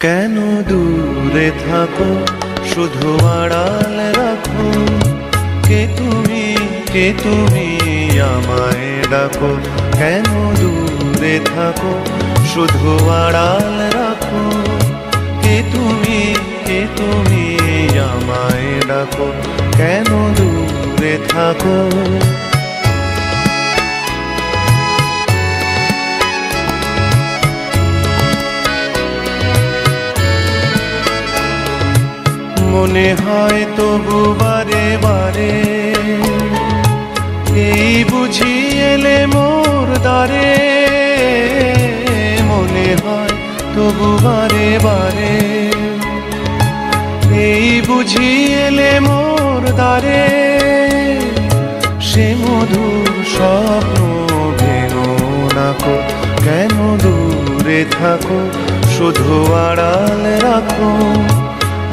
কেন দূরে থাকো, শুধু আড়াল রাখো। কে তুমি আমায় ডাকো। কেন দূরে থাকো, শুধু আড়াল রাখো। কে তুমি আমায় ডাকো। কেন দূরে থাকো। মনে হয় তবু বারে বারে, এই বুঝি এলে মোর দ্বারে। মনে হয় তবু বারে বারে, এই বুঝি এলে মোর দ্বারে। সে মধুর স্বপ্ন ভেঙো নাকো। কেন দূরে থাকো, শুধু আড়াল রাখো।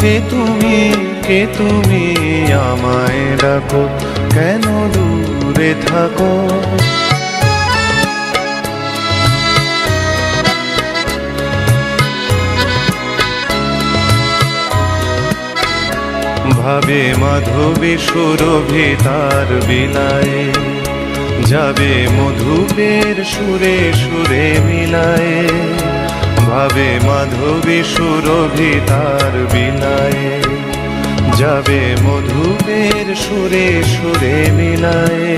কে তুমি আমায় ডাকো। কেন দূরে থাকো। ভাবে মাধবী সুরভি তার বিলায়ে, যাবে মধুপের সুরে সুরে মিলায়ে। ভাবে মাধবী সুরভি তার বিলায়ে, যাবে মধুপের সুরে সুরে মিলায়ে।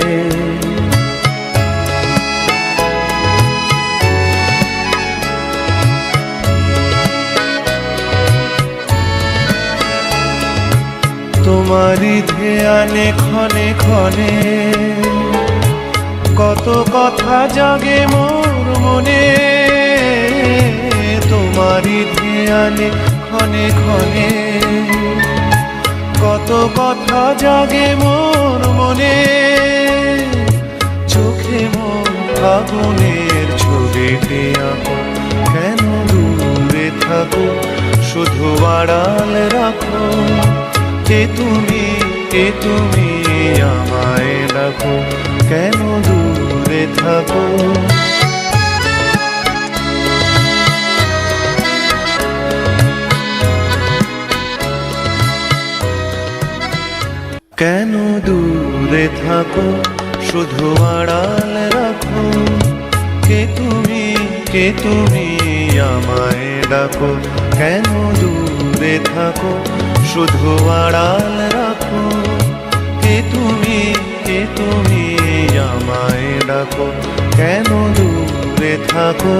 তোমারই ধ্যানে ক্ষণে ক্ষণে, কত কথা জাগে মোর মনে। তোমারই ধ্যানে ক্ষণে ক্ষণে, কত কথা জাগে মোর মনে। চোখে মোর আগুনের ছবিটি আঁকো। কেন দূরে থাকো, শুধু আড়াল রাখো। কে তুমি আমায় ডাকো। কেন দূরে থাকো। কেন দূরে থাকো, শুধু আড়াল রাখো। কে তুমি আমায় ডাকো। কেন দূরে থাকো, শুধু আড়াল রাখো। কে তুমি আমায় ডাকো। কেন দূরে থাকো।